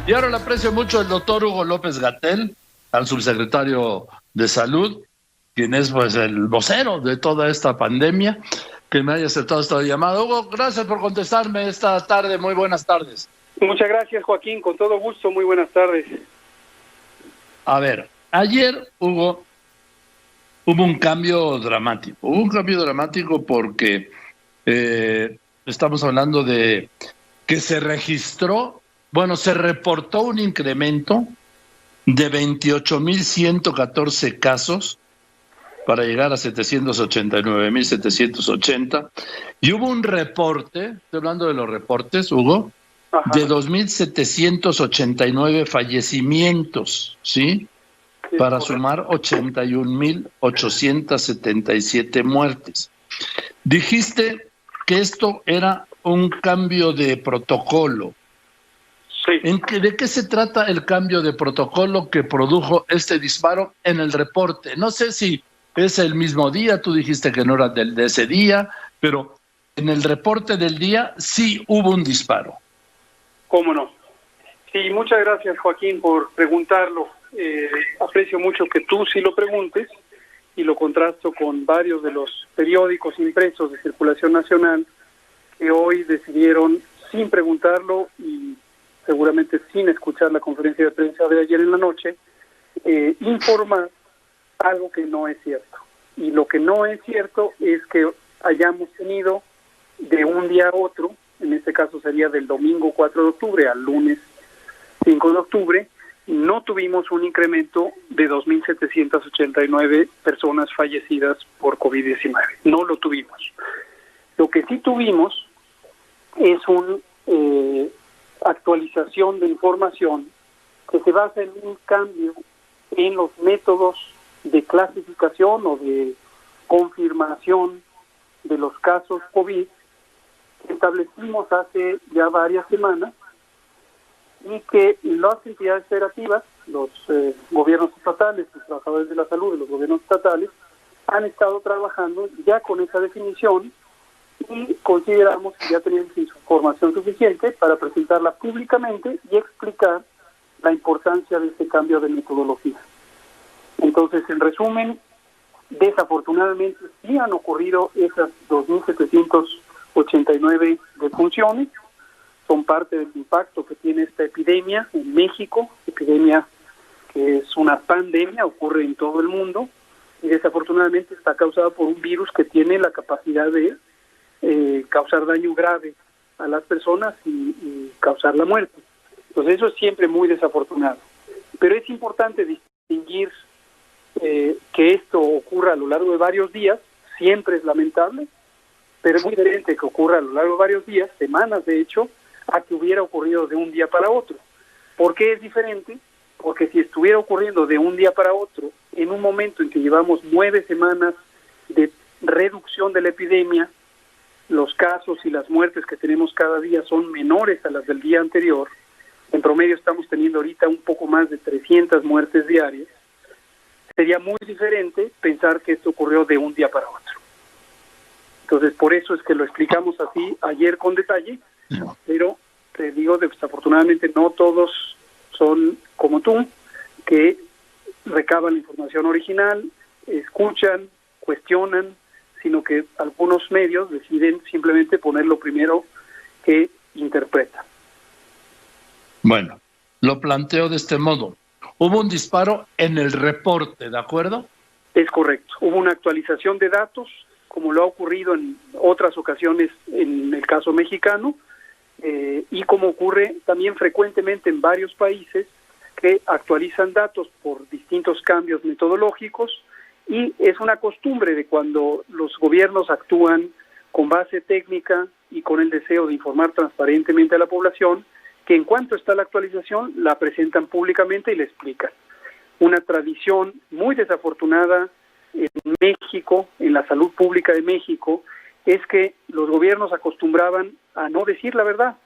Y ahora le aprecio mucho al doctor Hugo López-Gatell, al subsecretario de Salud, quien es pues el vocero de toda esta pandemia, que me haya aceptado esta llamada. Hugo, gracias por contestarme esta tarde. Muy buenas tardes. Muchas gracias, Joaquín. Con todo gusto. Muy buenas tardes. A ver, ayer, Hugo, hubo un cambio dramático. Hubo un cambio dramático porque estamos hablando de que se reportó un incremento de 28,114 casos para llegar a 789,780. Y hubo un reporte, estoy hablando de los reportes, Hugo, de 2,789 fallecimientos, ¿sí? Para sumar 81,877 muertes. Dijiste que esto era un cambio de protocolo. Sí. ¿De qué se trata el cambio de protocolo que produjo este disparo en el reporte? No sé si es el mismo día, tú dijiste que no era de ese día, pero en el reporte del día sí hubo un disparo. ¿Cómo no? Sí, muchas gracias, Joaquín, por preguntarlo. Aprecio mucho que tú sí lo preguntes y lo contrasto con varios de los periódicos impresos de circulación nacional que hoy decidieron, sin preguntarlo y seguramente sin escuchar la conferencia de prensa de ayer en la noche, informar algo que no es cierto. Y lo que no es cierto es que hayamos tenido de un día a otro, en este caso sería del domingo 4 de octubre al lunes 5 de octubre, no tuvimos un incremento de 2,789 personas fallecidas por COVID-19. No lo tuvimos. Lo que sí tuvimos es una actualización de información que se basa en un cambio en los métodos de clasificación o de confirmación de los casos COVID que establecimos hace ya varias semanas y que las entidades federativas, los gobiernos estatales, los trabajadores de la salud de los gobiernos estatales, han estado trabajando ya con esa definición y consideramos que ya tenemos información suficiente para presentarla públicamente y explicar la importancia de este cambio de metodología. Entonces, en resumen, desafortunadamente sí han ocurrido esas 2,789 defunciones, son parte del impacto que tiene esta epidemia en México, epidemia que es una pandemia, ocurre en todo el mundo, y desafortunadamente está causada por un virus que tiene la capacidad de causar daño grave a las personas y causar la muerte. Entonces eso es siempre muy desafortunado. Pero es importante distinguir que esto ocurra a lo largo de varios días, siempre es lamentable, pero es muy diferente que ocurra a lo largo de varios días, semanas de hecho, a que hubiera ocurrido de un día para otro. ¿Por qué es diferente? Porque si estuviera ocurriendo de un día para otro, en un momento en que llevamos 9 semanas de reducción de la epidemia, los casos y las muertes que tenemos cada día son menores a las del día anterior. En promedio estamos teniendo ahorita un poco más de 300 muertes diarias. Sería muy diferente pensar que esto ocurrió de un día para otro. Entonces, por eso es que lo explicamos así ayer con detalle, pero te digo, desafortunadamente no todos son como tú, que recaban la información original, escuchan, cuestionan, sino que algunos medios deciden simplemente poner lo primero que interpretan. Bueno, lo planteo de este modo. Hubo un disparo en el reporte, ¿de acuerdo? Es correcto. Hubo una actualización de datos, como lo ha ocurrido en otras ocasiones en el caso mexicano, y como ocurre también frecuentemente en varios países que actualizan datos por distintos cambios metodológicos, y es una costumbre de cuando los gobiernos actúan con base técnica y con el deseo de informar transparentemente a la población, que en cuanto está la actualización la presentan públicamente y la explican. Una tradición muy desafortunada en México, en la salud pública de México, es que los gobiernos acostumbraban a no decir la verdad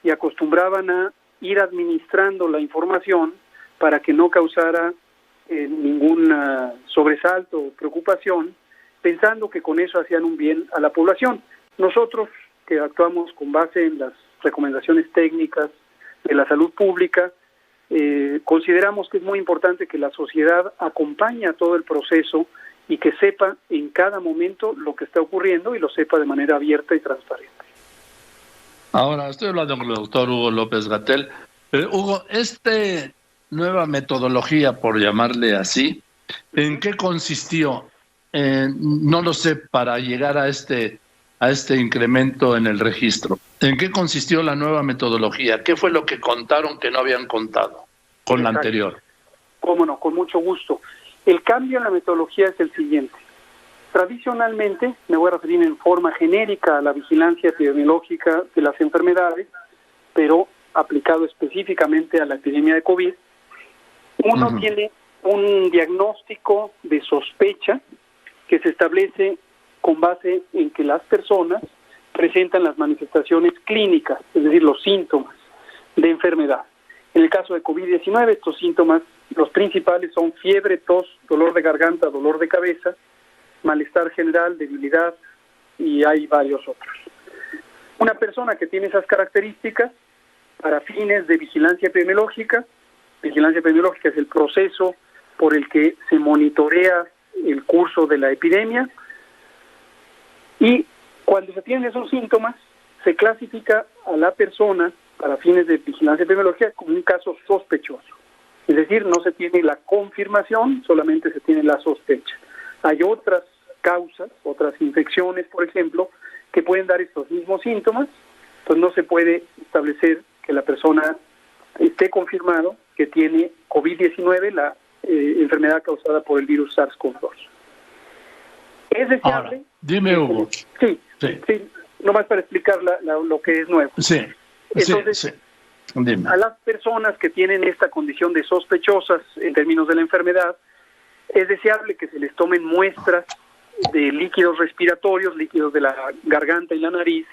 y acostumbraban a ir administrando la información para que no causara ningún sobresalto o preocupación, pensando que con eso hacían un bien a la población. Nosotros, que actuamos con base en las recomendaciones técnicas de la salud pública, consideramos que es muy importante que la sociedad acompañe a todo el proceso y que sepa en cada momento lo que está ocurriendo y lo sepa de manera abierta y transparente. Ahora, estoy hablando con el doctor Hugo López-Gatell. Hugo, nueva metodología, por llamarle así, ¿en qué consistió? No lo sé, para llegar a este incremento en el registro. ¿En qué consistió la nueva metodología? ¿Qué fue lo que contaron que no habían contado con la anterior? Cómo no, con mucho gusto. El cambio en la metodología es el siguiente. Tradicionalmente, me voy a referir en forma genérica a la vigilancia epidemiológica de las enfermedades, pero aplicado específicamente a la epidemia de COVID, uno tiene un diagnóstico de sospecha que se establece con base en que las personas presentan las manifestaciones clínicas, es decir, los síntomas de enfermedad. En el caso de COVID-19, estos síntomas, los principales son fiebre, tos, dolor de garganta, dolor de cabeza, malestar general, debilidad, y hay varios otros. Una persona que tiene esas características, para fines de vigilancia epidemiológica es el proceso por el que se monitorea el curso de la epidemia, y cuando se tienen esos síntomas, se clasifica a la persona para fines de vigilancia epidemiológica como un caso sospechoso. Es decir, no se tiene la confirmación, solamente se tiene la sospecha. Hay otras causas, otras infecciones, por ejemplo, que pueden dar estos mismos síntomas, pues no se puede establecer que la persona esté confirmado que tiene COVID-19, la enfermedad causada por el virus SARS-CoV-2. ¿Es deseable? Ahora, dime, Hugo. Sí, nomás para explicar lo que es nuevo. Sí, entonces, sí. Dime. A las personas que tienen esta condición de sospechosas en términos de la enfermedad, es deseable que se les tomen muestras de líquidos respiratorios, líquidos de la garganta y la nariz,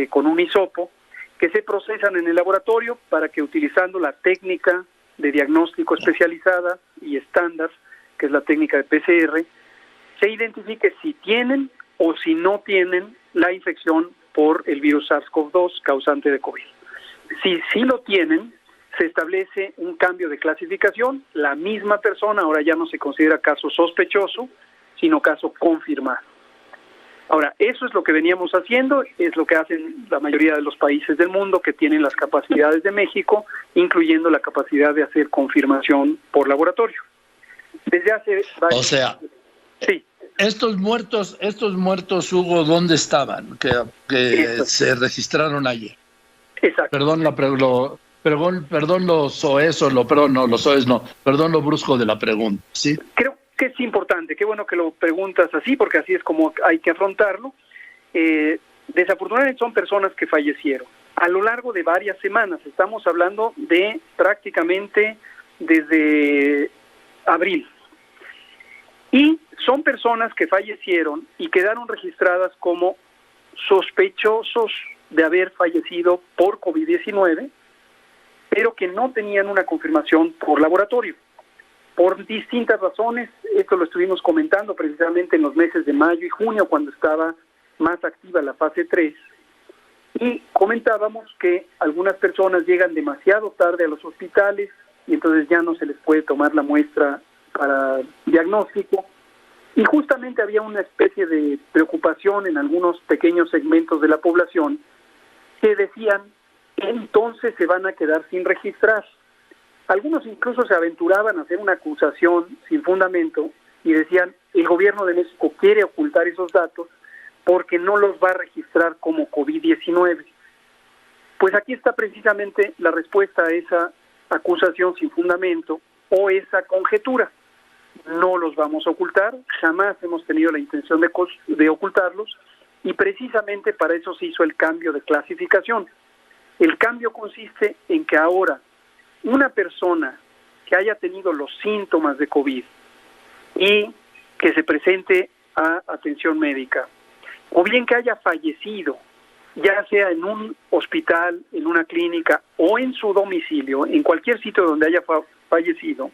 con un hisopo, que se procesan en el laboratorio para que, utilizando la técnica de diagnóstico especializada y estándar, que es la técnica de PCR, se identifique si tienen o si no tienen la infección por el virus SARS-CoV-2 causante de COVID. Si sí lo tienen, se establece un cambio de clasificación. La misma persona ahora ya no se considera caso sospechoso, sino caso confirmado. Ahora, eso es lo que veníamos haciendo, es lo que hacen la mayoría de los países del mundo que tienen las capacidades de México, incluyendo la capacidad de hacer confirmación por laboratorio. Desde hace varios... O sea, sí. Estos muertos, Hugo, ¿dónde estaban? Que se registraron ayer. Exacto. Perdón lo brusco de la pregunta, ¿sí? Creo que es importante, qué bueno que lo preguntas así, porque así es como hay que afrontarlo. Desafortunadamente son personas que fallecieron a lo largo de varias semanas, estamos hablando de prácticamente desde abril. Y son personas que fallecieron y quedaron registradas como sospechosos de haber fallecido por COVID-19, pero que no tenían una confirmación por laboratorio. Por distintas razones, esto lo estuvimos comentando precisamente en los meses de mayo y junio, cuando estaba más activa la fase 3, y comentábamos que algunas personas llegan demasiado tarde a los hospitales y entonces ya no se les puede tomar la muestra para diagnóstico, y justamente había una especie de preocupación en algunos pequeños segmentos de la población que decían, entonces se van a quedar sin registrar. Algunos incluso se aventuraban a hacer una acusación sin fundamento y decían, el gobierno de México quiere ocultar esos datos porque no los va a registrar como COVID-19. Pues aquí está precisamente la respuesta a esa acusación sin fundamento o esa conjetura. No los vamos a ocultar, jamás hemos tenido la intención de ocultarlos, y precisamente para eso se hizo el cambio de clasificación. El cambio consiste en que ahora una persona que haya tenido los síntomas de COVID y que se presente a atención médica, o bien que haya fallecido, ya sea en un hospital, en una clínica o en su domicilio, en cualquier sitio donde haya fallecido,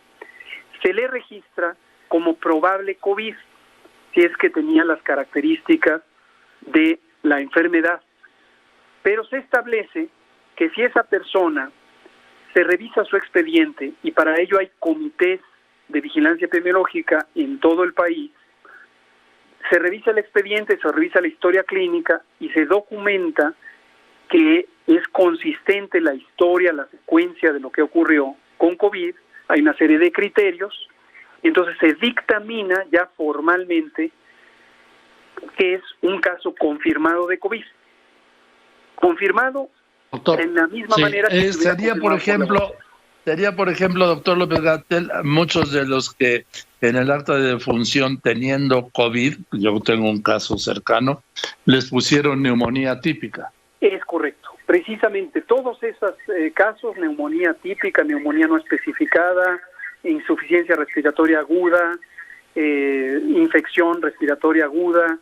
se le registra como probable COVID, si es que tenía las características de la enfermedad. Pero se establece que si esa persona se revisa su expediente y para ello hay comités de vigilancia epidemiológica en todo el país. Se revisa el expediente, se revisa la historia clínica y se documenta que es consistente la historia, la secuencia de lo que ocurrió con COVID. Hay una serie de criterios y entonces se dictamina ya formalmente que es un caso confirmado de COVID. Confirmado, doctor, en la misma manera que sería, por ejemplo, doctor López-Gatell, muchos de los que en el acta de defunción teniendo COVID, yo tengo un caso cercano, les pusieron neumonía típica. Es correcto. Precisamente todos esos casos, neumonía típica, neumonía no especificada, insuficiencia respiratoria aguda, infección respiratoria aguda,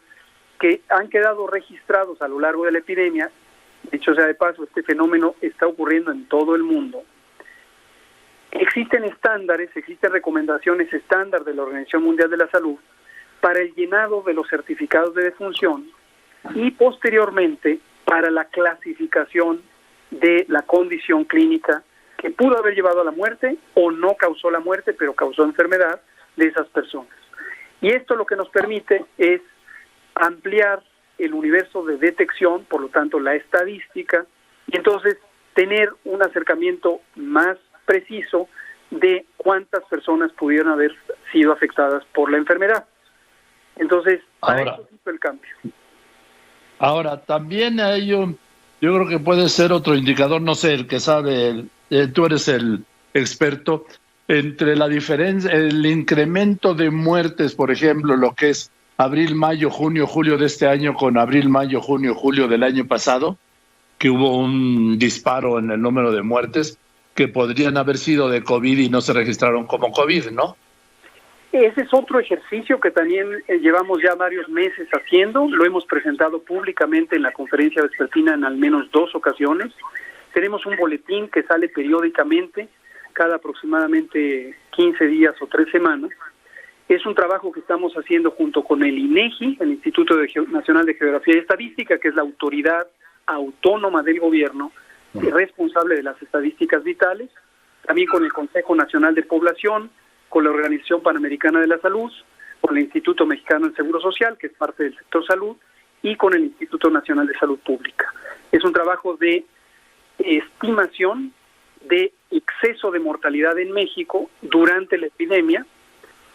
que han quedado registrados a lo largo de la epidemia. Dicho sea de paso, este fenómeno está ocurriendo en todo el mundo. Existen estándares, existen recomendaciones estándar de la Organización Mundial de la Salud para el llenado de los certificados de defunción y posteriormente para la clasificación de la condición clínica que pudo haber llevado a la muerte o no causó la muerte, pero causó enfermedad de esas personas. Y esto lo que nos permite es ampliar el universo de detección, por lo tanto la estadística, y entonces tener un acercamiento más preciso de cuántas personas pudieron haber sido afectadas por la enfermedad. Entonces, para eso hizo el cambio. Ahora, también hay yo creo que puede ser otro indicador, no sé, el que sabe, tú eres el experto, entre la diferencia, el incremento de muertes, por ejemplo, lo que es abril, mayo, junio, julio de este año con abril, mayo, junio, julio del año pasado, que hubo un disparo en el número de muertes que podrían haber sido de COVID y no se registraron como COVID, ¿no? Ese es otro ejercicio que también llevamos ya varios meses haciendo, lo hemos presentado públicamente en la conferencia vespertina en al menos 2 ocasiones. Tenemos un boletín que sale periódicamente, cada aproximadamente 15 días o 3 semanas. Es un trabajo que estamos haciendo junto con el INEGI, el Instituto Nacional de Geografía y Estadística, que es la autoridad autónoma del gobierno responsable de las estadísticas vitales, también con el Consejo Nacional de Población, con la Organización Panamericana de la Salud, con el Instituto Mexicano del Seguro Social, que es parte del sector salud, y con el Instituto Nacional de Salud Pública. Es un trabajo de estimación de exceso de mortalidad en México durante la epidemia,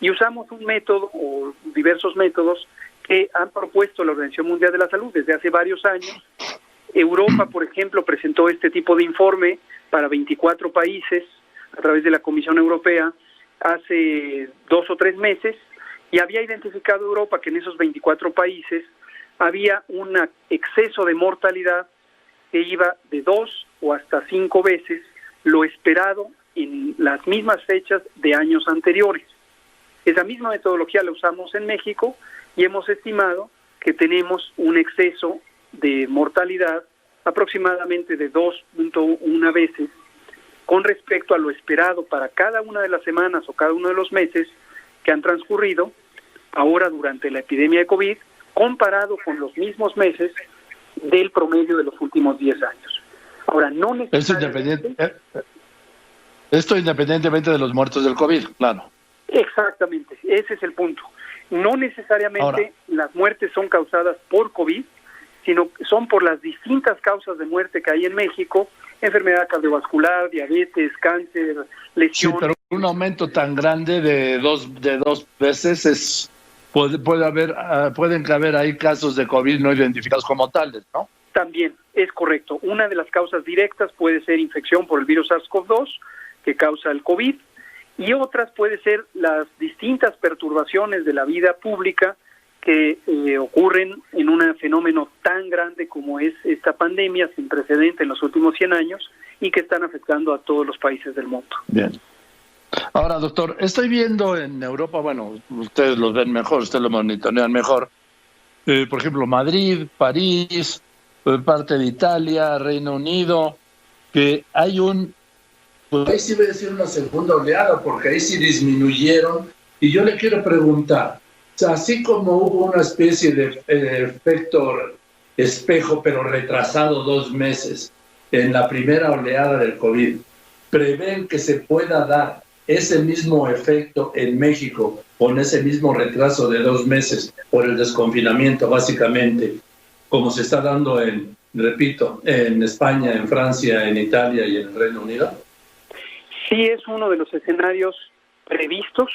y usamos un método o diversos métodos que han propuesto la Organización Mundial de la Salud desde hace varios años. Europa, por ejemplo, presentó este tipo de informe para 24 países a través de la Comisión Europea hace 2 o 3 meses, y había identificado Europa que en esos 24 países había un exceso de mortalidad que iba de 2 o hasta 5 veces lo esperado en las mismas fechas de años anteriores. Esa misma metodología la usamos en México y hemos estimado que tenemos un exceso de mortalidad aproximadamente de 2.1 veces con respecto a lo esperado para cada una de las semanas o cada uno de los meses que han transcurrido ahora durante la epidemia de COVID, comparado con los mismos meses del promedio de los últimos 10 años. Ahora, no necesariamente... Esto independientemente de los muertos del COVID, claro. Exactamente, ese es el punto. No necesariamente las muertes son causadas por COVID, sino son por las distintas causas de muerte que hay en México: enfermedad cardiovascular, diabetes, cáncer, lesión. Sí, pero un aumento tan grande de dos veces pueden haber ahí casos de COVID no identificados como tales, ¿no? También es correcto. Una de las causas directas puede ser infección por el virus SARS-CoV-2 que causa el COVID, y otras puede ser las distintas perturbaciones de la vida pública que ocurren en un fenómeno tan grande como es esta pandemia sin precedente en los últimos 100 años y que están afectando a todos los países del mundo. Bien. Ahora, doctor, estoy viendo en Europa, bueno, ustedes los ven mejor, ustedes lo monitorean mejor, por ejemplo, Madrid, París, parte de Italia, Reino Unido, que hay pues ahí sí voy a decir una segunda oleada, porque ahí sí disminuyeron, y yo le quiero preguntar, o sea, así como hubo una especie de efecto espejo, pero retrasado 2 meses en la primera oleada del COVID, ¿prevén que se pueda dar ese mismo efecto en México con ese mismo retraso de 2 meses por el desconfinamiento, básicamente, como se está dando repito, en España, en Francia, en Italia y en el Reino Unido? Sí, es uno de los escenarios previstos.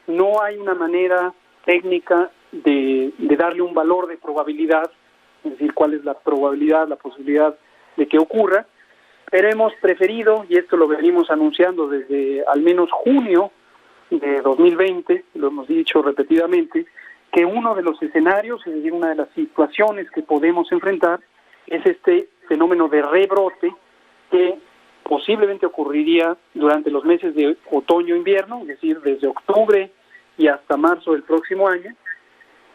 No hay una manera técnica de darle un valor de probabilidad, es decir, cuál es la probabilidad, la posibilidad de que ocurra, pero hemos preferido, y esto lo venimos anunciando desde al menos junio de 2020, lo hemos dicho repetidamente, que uno de los escenarios, es decir, una de las situaciones que podemos enfrentar es este fenómeno de rebrote que posiblemente ocurriría durante los meses de otoño-invierno, es decir, desde octubre y hasta marzo del próximo año.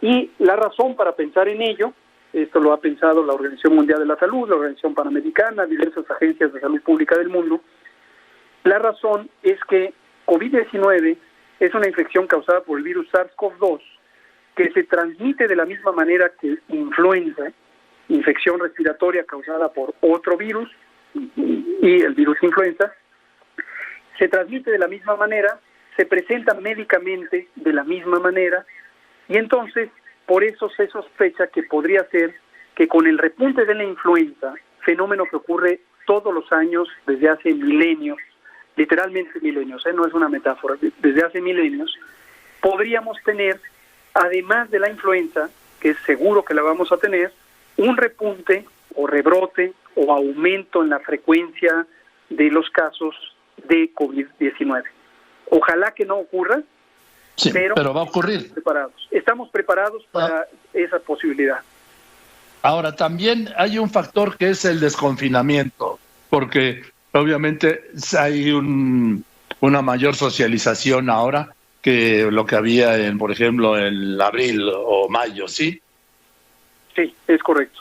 Y la razón para pensar en ello, esto lo ha pensado la Organización Mundial de la Salud, la Organización Panamericana, diversas agencias de salud pública del mundo, la razón es que COVID-19 es una infección causada por el virus SARS-CoV-2 que se transmite de la misma manera que influenza, infección respiratoria causada por otro virus, y el virus influenza, se transmite de la misma manera, se presenta médicamente de la misma manera, y entonces por eso se sospecha que podría ser que con el repunte de la influenza, fenómeno que ocurre todos los años desde hace milenios, literalmente milenios, no es una metáfora, desde hace milenios, podríamos tener, además de la influenza, que es seguro que la vamos a tener, un repunte o rebrote o aumento en la frecuencia de los casos de COVID-19. Ojalá que no ocurra, sí, pero va a ocurrir. Estamos preparados para esa posibilidad. Ahora, también hay un factor que es el desconfinamiento, porque obviamente hay una mayor socialización ahora que lo que había por ejemplo, en abril o mayo, ¿sí? Sí, es correcto.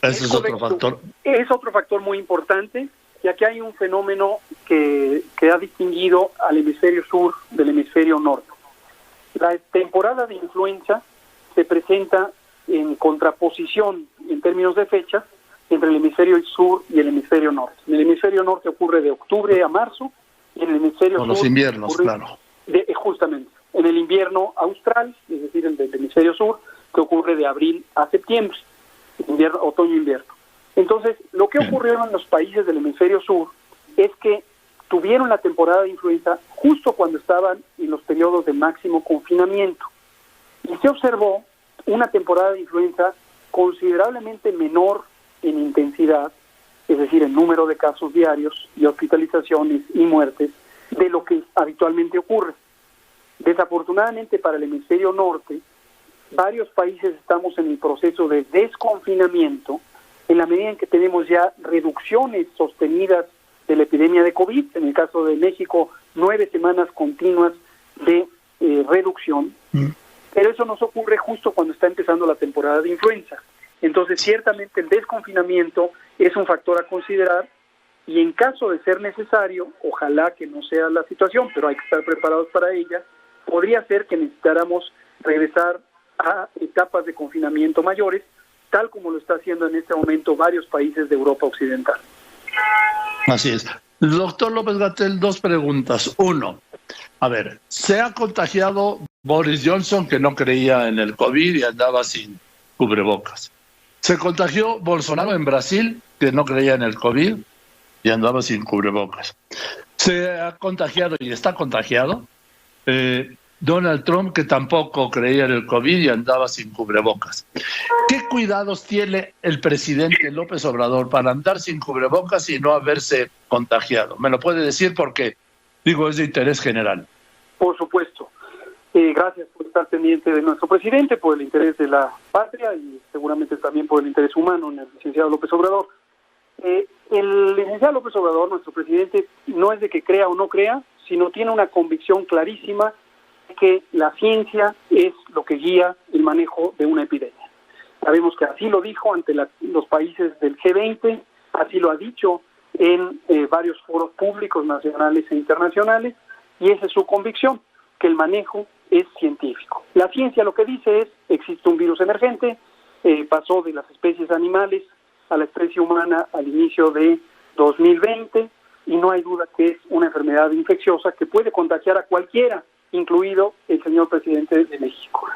Ese es otro factor. Es otro factor muy importante, ya que hay un fenómeno que ha distinguido al hemisferio sur del hemisferio norte. La temporada de influenza se presenta en contraposición en términos de fechas entre el hemisferio sur y el hemisferio norte. En el hemisferio norte ocurre de octubre a marzo y en el hemisferio sur... los inviernos, claro. Justamente. En el invierno austral, es decir, el del hemisferio sur, que ocurre de abril a septiembre, otoño-invierno. Entonces, lo que ocurrió en los países del hemisferio sur es que tuvieron la temporada de influenza justo cuando estaban en los periodos de máximo confinamiento. Y se observó una temporada de influenza considerablemente menor en intensidad, es decir, en número de casos diarios y hospitalizaciones y muertes, de lo que habitualmente ocurre. Desafortunadamente para el hemisferio norte, varios países estamos en el proceso de desconfinamiento en la medida en que tenemos ya reducciones sostenidas de la epidemia de COVID, en el caso de México, 9 semanas continuas de reducción, pero eso nos ocurre justo cuando está empezando la temporada de influenza. Entonces, ciertamente el desconfinamiento es un factor a considerar y en caso de ser necesario, ojalá que no sea la situación, pero hay que estar preparados para ella, podría ser que necesitáramos regresar a etapas de confinamiento mayores, tal como lo está haciendo en este momento varios países de Europa Occidental. Así es. Doctor López-Gatell, 2 preguntas. 1, a ver, ¿se ha contagiado Boris Johnson, que no creía en el COVID y andaba sin cubrebocas? ¿Se contagió Bolsonaro en Brasil, que no creía en el COVID y andaba sin cubrebocas? ¿Se ha contagiado y está contagiado Donald Trump, que tampoco creía en el COVID y andaba sin cubrebocas? ¿Qué cuidados tiene el presidente López Obrador para andar sin cubrebocas y no haberse contagiado? ¿Me lo puede decir? Porque, digo, es de interés general. Por supuesto. Gracias por estar pendiente de nuestro presidente, por el interés de la patria y seguramente también por el interés humano en el licenciado López Obrador. El licenciado López Obrador, nuestro presidente, no es de que crea o no crea, sino tiene una convicción clarísima que la ciencia es lo que guía el manejo de una epidemia. Sabemos que así lo dijo ante los países del G20, así lo ha dicho en varios foros públicos nacionales e internacionales, y esa es su convicción, que el manejo es científico. La ciencia lo que dice es, existe un virus emergente, pasó de las especies animales a la especie humana al inicio de 2020, y no hay duda que es una enfermedad infecciosa que puede contagiar a cualquiera, incluido el señor presidente de México.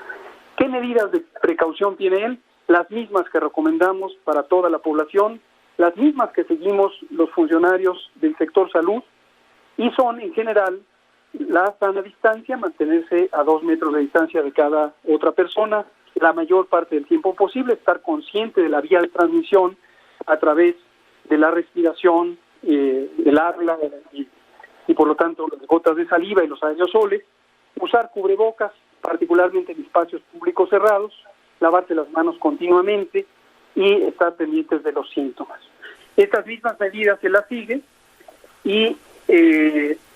¿Qué medidas de precaución tiene él? Las mismas que recomendamos para toda la población, las mismas que seguimos los funcionarios del sector salud, y son en general la sana distancia, mantenerse a 2 metros de distancia de cada otra persona la mayor parte del tiempo posible, estar consciente de la vía de transmisión a través de la respiración, del habla y por lo tanto las gotas de saliva y los aerosoles, usar cubrebocas, particularmente en espacios públicos cerrados, lavarse las manos continuamente y estar pendientes de los síntomas. Estas mismas medidas se las sigue y,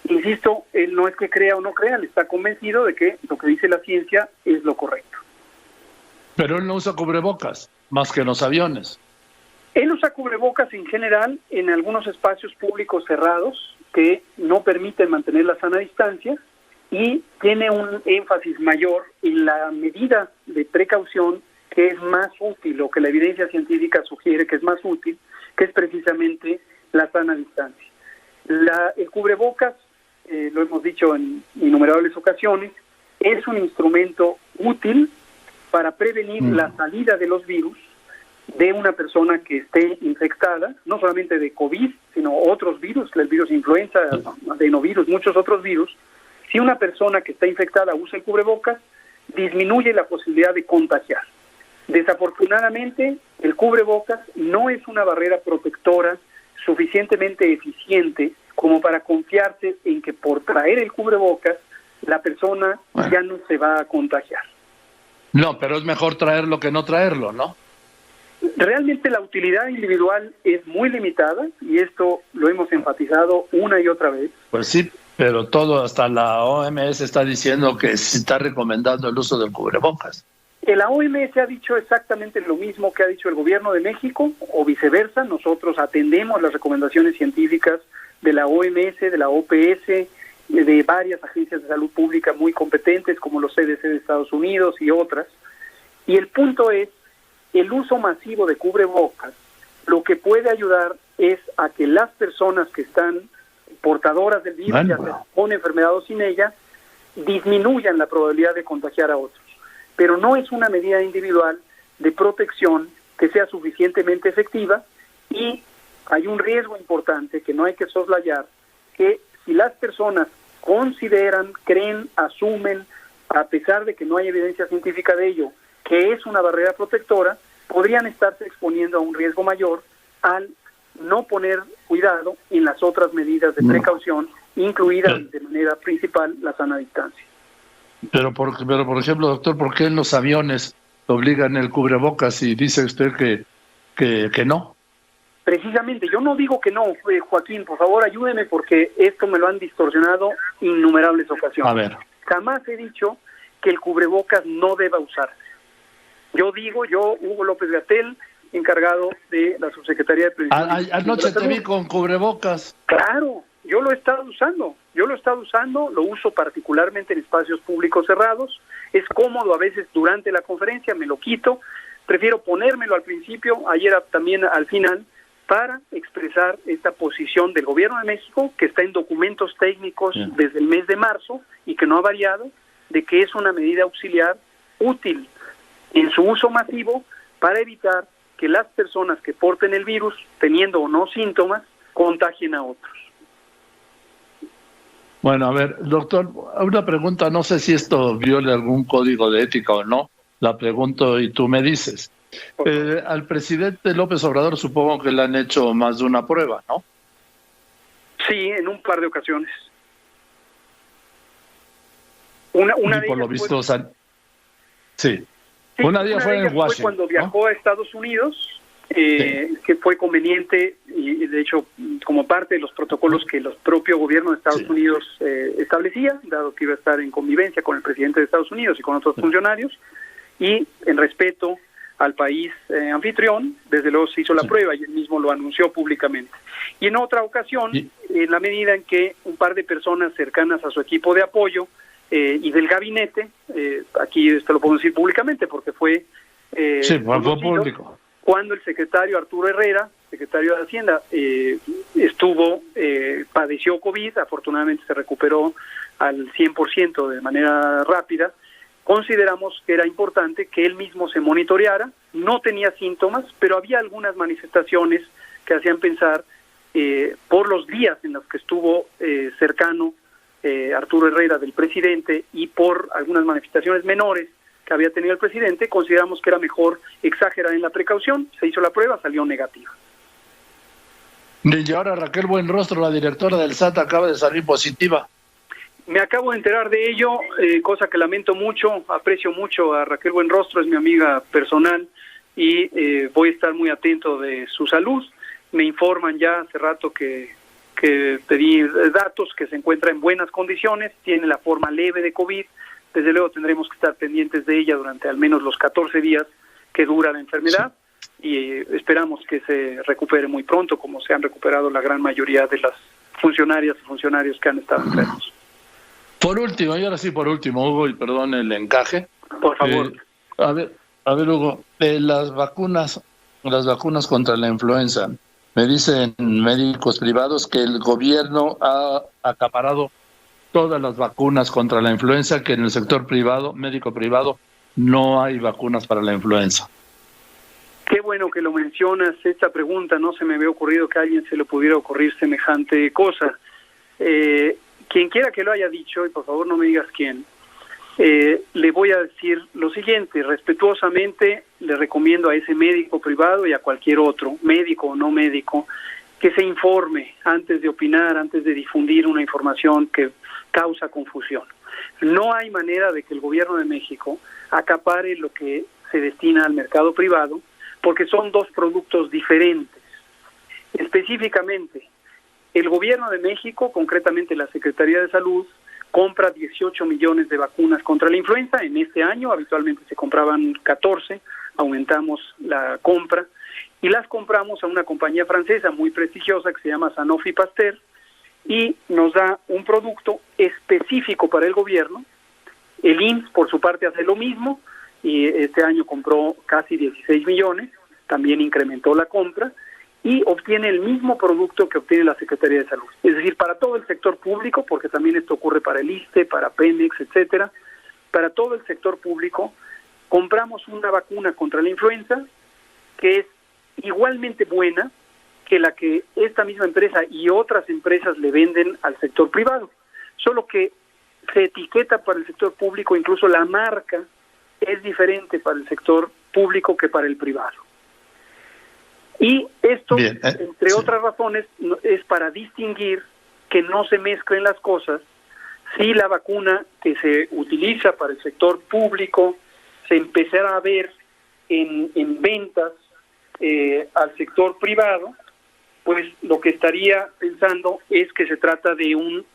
insisto, él no es que crea o no crea, él está convencido de que lo que dice la ciencia es lo correcto. Pero él no usa cubrebocas, más que en los aviones. Él usa cubrebocas en general en algunos espacios públicos cerrados que no permiten mantener la sana distancia y tiene un énfasis mayor en la medida de precaución que es más útil o que la evidencia científica sugiere que es más útil, que es precisamente la sana distancia. El cubrebocas, lo hemos dicho en innumerables ocasiones, es un instrumento útil para prevenir la salida de los virus de una persona que esté infectada, no solamente de COVID, sino otros virus, el virus influenza, adenovirus, muchos otros virus. Si una persona que está infectada usa el cubrebocas, disminuye la posibilidad de contagiar. Desafortunadamente, el cubrebocas no es una barrera protectora suficientemente eficiente como para confiarse en que por traer el cubrebocas la persona ya no se va a contagiar. No, pero es mejor traerlo que no traerlo, ¿no? Realmente la utilidad individual es muy limitada y esto lo hemos enfatizado una y otra vez. Pues sí, pero todo, hasta la OMS está diciendo que se está recomendando el uso del cubrebocas. La OMS ha dicho exactamente lo mismo que ha dicho el gobierno de México o viceversa. Nosotros atendemos las recomendaciones científicas de la OMS, de la OPS, de varias agencias de salud pública muy competentes como los CDC de Estados Unidos y otras. Y el punto es, el uso masivo de cubrebocas lo que puede ayudar es a que las personas que están portadoras del virus, ya sea con enfermedad o sin ella, disminuyan la probabilidad de contagiar a otros. Pero no es una medida individual de protección que sea suficientemente efectiva y hay un riesgo importante que no hay que soslayar, que si las personas consideran, creen, asumen, a pesar de que no hay evidencia científica de ello, que es una barrera protectora, podrían estarse exponiendo a un riesgo mayor al no poner cuidado en las otras medidas de precaución, incluida de manera principal la sana distancia. Pero por ejemplo, doctor, ¿por qué en los aviones obligan el cubrebocas y dice usted que no? Precisamente, yo no digo que no, Joaquín, por favor ayúdeme porque esto me lo han distorsionado innumerables ocasiones. A ver. Jamás he dicho que el cubrebocas no deba usarse. Yo digo, Hugo López-Gatell, encargado de la Subsecretaría de Prevención. Anoche te vi con cubrebocas. Claro, yo lo he estado usando, lo uso particularmente en espacios públicos cerrados, es cómodo a veces durante la conferencia, me lo quito, prefiero ponérmelo al principio, ayer también al final, para expresar esta posición del Gobierno de México, que está en documentos técnicos desde el mes de marzo y que no ha variado, de que es una medida auxiliar útil en su uso masivo para evitar que las personas que porten el virus, teniendo o no síntomas, contagien a otros. Bueno, a ver, doctor, una pregunta, no sé si esto viole algún código de ética o no, la pregunto y tú me dices. Al presidente López Obrador supongo que le han hecho más de una prueba, ¿no? Sí, en un par de ocasiones. Una y por lo visto, sí. Una de ellas fue en Washington. Fue cuando viajó a Estados Unidos, que fue conveniente y de hecho como parte de los protocolos que el propio gobierno de Estados Unidos establecía, dado que iba a estar en convivencia con el presidente de Estados Unidos y con otros funcionarios, y en respeto al país anfitrión, desde luego se hizo la prueba y él mismo lo anunció públicamente. Y en otra ocasión, en la medida en que un par de personas cercanas a su equipo de apoyo y del gabinete, aquí esto lo puedo decir públicamente porque fue fue público. cuando el secretario Arturo Herrera, secretario de Hacienda, padeció COVID, afortunadamente se recuperó al 100% de manera rápida. Consideramos que era importante que él mismo se monitoreara, no tenía síntomas, pero había algunas manifestaciones que hacían pensar, por los días en los que estuvo cercano Arturo Herrera del presidente y por algunas manifestaciones menores que había tenido el presidente, consideramos que era mejor exagerar en la precaución. Se hizo la prueba, salió negativa. Y ahora Raquel Buenrostro, la directora del SAT, acaba de salir positiva. Me acabo de enterar de ello, cosa que lamento mucho, aprecio mucho a Raquel Buenrostro, es mi amiga personal y voy a estar muy atento de su salud. Me informan ya hace rato que pedí datos, que se encuentra en buenas condiciones, tiene la forma leve de COVID. Desde luego tendremos que estar pendientes de ella durante al menos los 14 días que dura la enfermedad, y esperamos que se recupere muy pronto, como se han recuperado la gran mayoría de las funcionarias y funcionarios que han estado enfermos. Por último, y ahora sí por último, Hugo, y perdón el encaje. Por favor. A ver, Hugo, las vacunas contra la influenza. Me dicen médicos privados que el gobierno ha acaparado todas las vacunas contra la influenza, que en el sector privado, médico privado, no hay vacunas para la influenza. Qué bueno que lo mencionas, esta pregunta, no se me había ocurrido que a alguien se le pudiera ocurrir semejante cosa. Quien quiera que lo haya dicho, y por favor no me digas quién, le voy a decir lo siguiente: respetuosamente le recomiendo a ese médico privado y a cualquier otro, médico o no médico, que se informe antes de opinar, antes de difundir una información que causa confusión. No hay manera de que el gobierno de México acapare lo que se destina al mercado privado, porque son dos productos diferentes. Específicamente, el gobierno de México, concretamente la Secretaría de Salud, compra 18 millones de vacunas contra la influenza. En este año habitualmente se compraban 14, aumentamos la compra y las compramos a una compañía francesa muy prestigiosa que se llama Sanofi Pasteur, y nos da un producto específico para el gobierno. El IMSS, por su parte, hace lo mismo, y este año compró casi 16 millones, también incrementó la compra, y obtiene el mismo producto que obtiene la Secretaría de Salud. Es decir, para todo el sector público, porque también esto ocurre para el ISSSTE, para Pemex, etcétera, para todo el sector público, compramos una vacuna contra la influenza que es igualmente buena que la que esta misma empresa y otras empresas le venden al sector privado, solo que se etiqueta para el sector público, incluso la marca es diferente para el sector público que para el privado. Y esto, entre otras razones, es para distinguir que no se mezclen las cosas. Si la vacuna que se utiliza para el sector público se empezara a ver en ventas al sector privado, pues lo que estaría pensando es que se trata de un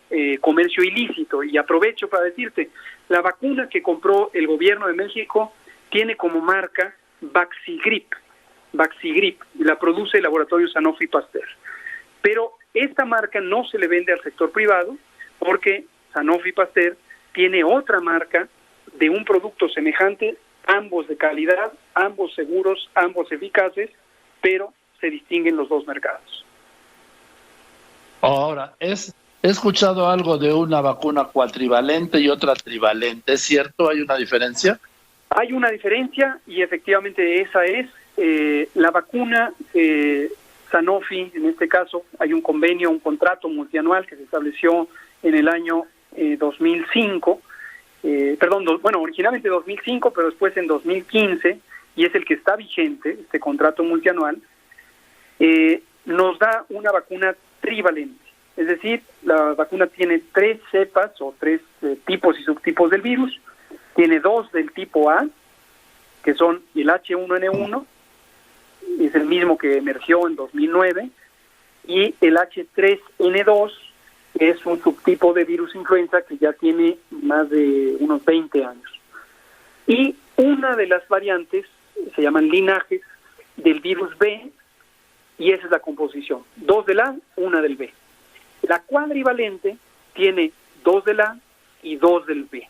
comercio ilícito. Y aprovecho para decirte, la vacuna que compró el gobierno de México tiene como marca Vaxigrip, y la produce el laboratorio Sanofi Pasteur. Pero esta marca no se le vende al sector privado porque Sanofi Pasteur tiene otra marca de un producto semejante, ambos de calidad, ambos seguros, ambos eficaces, pero se distinguen los dos mercados. Ahora, he escuchado algo de una vacuna cuatrivalente y otra trivalente. ¿Es cierto? ¿Hay una diferencia? Hay una diferencia y efectivamente esa es la vacuna Sanofi. En este caso hay un convenio, un contrato multianual que se estableció en el año 2005, originalmente 2005, pero después en 2015, y es el que está vigente, este contrato multianual. Nos da una vacuna trivalente, es decir, la vacuna tiene 3 cepas o 3 tipos y subtipos del virus. Tiene 2 del tipo A, que son el H1N1, es el mismo que emergió en 2009, y el H3N2, que es un subtipo de virus influenza que ya tiene más de unos 20 años. Y una de las variantes se llaman linajes del virus B, y esa es la composición: 2 del A, 1 del B. La cuadrivalente tiene 2 del A y 2 del B.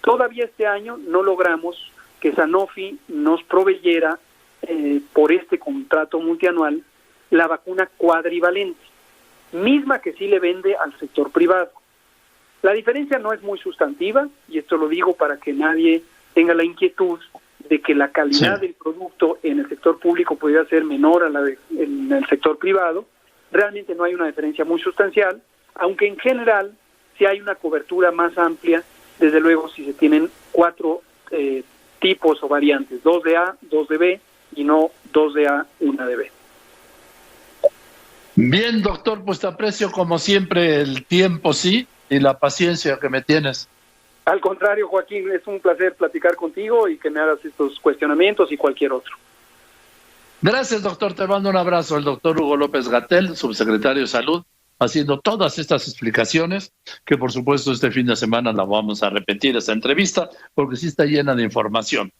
Todavía este año no logramos que Sanofi nos proveyera por este contrato multianual la vacuna cuadrivalente, misma que sí le vende al sector privado. La diferencia no es muy sustantiva, y esto lo digo para que nadie tenga la inquietud de que la calidad del producto en el sector público pudiera ser menor a la en el sector privado. Realmente no hay una diferencia muy sustancial, aunque en general sí hay una cobertura más amplia, desde luego si se tienen 4 tipos o variantes, 2 de A, 2 de B y no 2 de A, 1 de B. Bien, doctor, pues te aprecio como siempre el tiempo, sí, y la paciencia que me tienes. Al contrario, Joaquín, es un placer platicar contigo y que me hagas estos cuestionamientos y cualquier otro. Gracias, doctor. Te mando un abrazo. El doctor Hugo López-Gatell, subsecretario de Salud, haciendo todas estas explicaciones, que por supuesto este fin de semana la vamos a repetir, esta entrevista, porque sí está llena de información.